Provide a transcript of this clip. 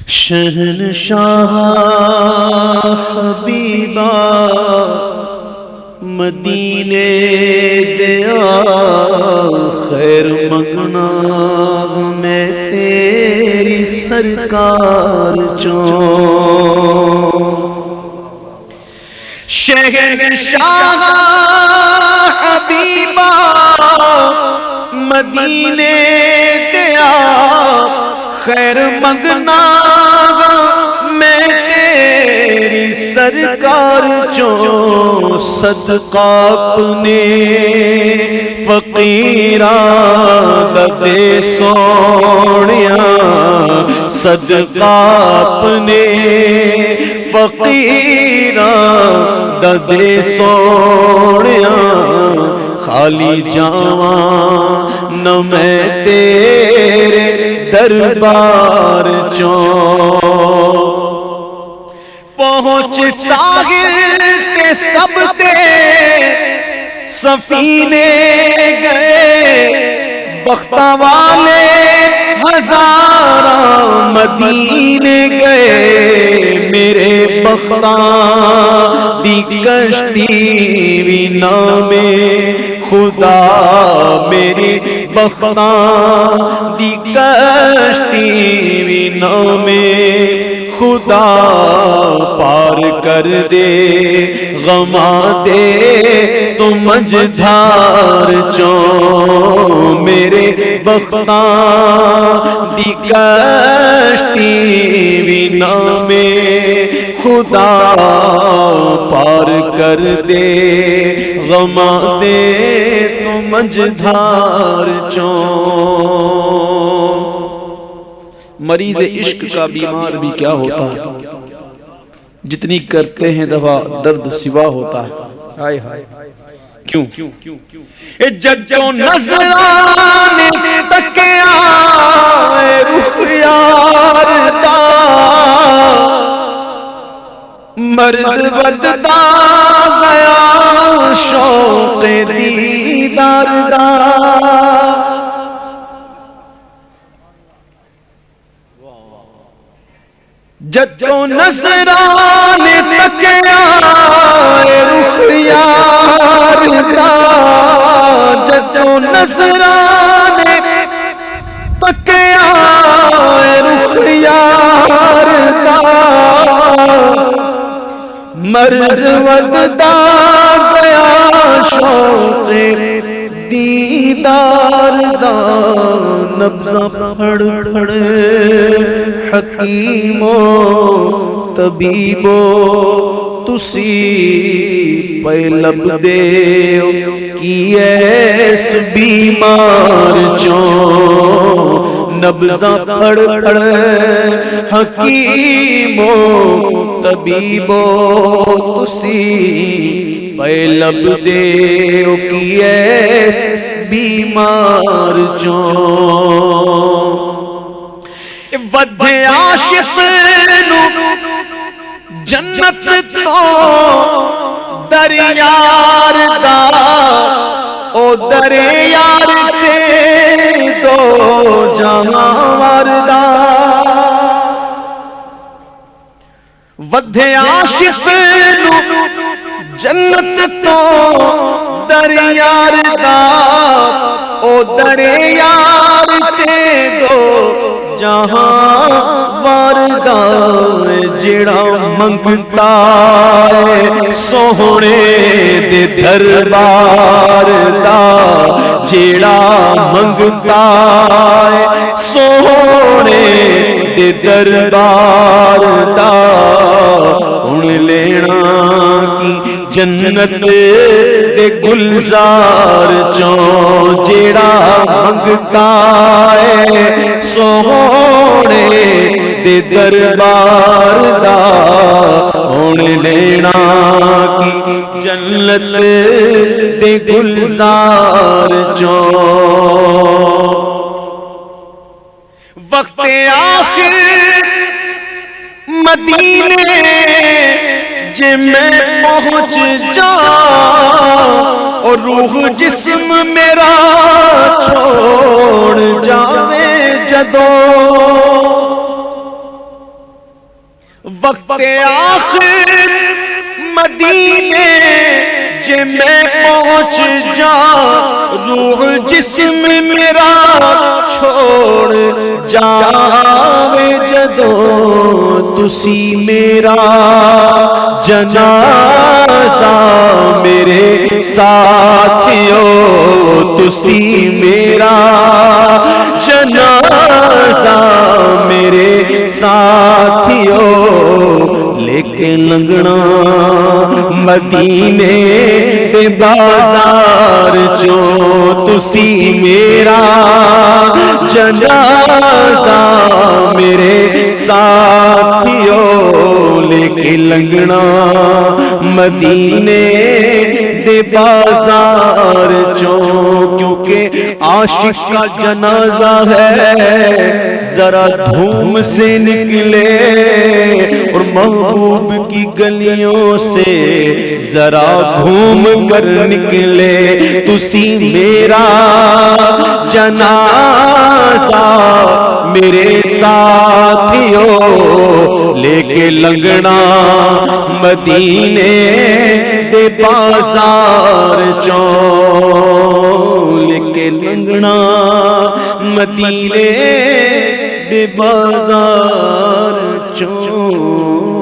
شہنشاہ حبیبا مدینے دیا خیر منگنا میں تیری سرکار چوں شہنشاہ حبیبا مدینے دیا خیر منگنا میں تیری سرکار چوں صدقہ اپنے فقیراں دا دے سونیا صدقہ اپنے فقیراں دا دے سونیا خالی جاواں نہ میں تیرے دربار چوں پہنچ ساحل تے سب تے سفینے گئے بختاں والے ہزاراں مدینے گئے میرے بختاں دی کشتی وی نامے خدا میری بختاں دی کشتی وی نامے خدا پار کر دے غماں دے تو مجھدار چوں میرے بختاں دی کشتی وی نامے خدا پار کر دے غماں دے تو مجھدار چوں مریض عشق کا بیمار بھی کیا ہوتا ہے جتنی کرتے ہیں دوا درد سوا ہوتا ہے ہائے ہائے کیوں ججوں نظرانے تکیا رخ یار دا مرد بددا گیا شوق دیدار دا ججوں نظرانے تکیا رخ یار دا ججوں نظرانے تکیا رخ یار دا مرض وددا گیا شوق دیدار دا نبضاں پھڑ پھڑ حکیمو طبیبو تسی پہ لب دیو کی ایس بیمار چوں نبضاں پھڑ پھڑ حکیمو طبیبو تسی پہ لب دیو کی ایس بیمار چوں ودھے عاشق نو جنت تو دریار دا او دریار تے دو جہاں واردا ودھے عاشق نو جنت تو دریار دا او دریار تے دو جہاں واردا جڑا منگتا ہے سوہنے دے دربار دا جڑا منگتا ہے سوہنے دے دربار دا ان لینا کی جنت دے گلزار چوں جڑا منگتا ہے سوہنے دے دربار دا ہون لینا کی جنت دے گلزار چوں وقت آخر مدینے جے میں پہنچ جاؤں اور روح جسم میرا چھوڑ جاوے جدوں وقت آخر مدینے جے میں پہنچ جا روح جسم میرا چھوڑ جاوے جدو تسی میرا جنازہ میرے ساتھیو تسی میرا جنازہ میرے ساتھیو لے کے لنگنا مدینے دے بازار جو تسی میرا جنازہ میرے ساتھیو لے کے لنگنا مدینے دے بازار جو کیونکہ عاشق کا جنازہ ہے ذرا دھوم سے نکلے اور محبوب کی گلیوں سے ذرا گھوم کر نکلے تسی میرا جنازہ میرے ساتھیو لے کے لنگنا مدینے دے بازار چوں لے کے لنگنا مدینے دے بازار چوں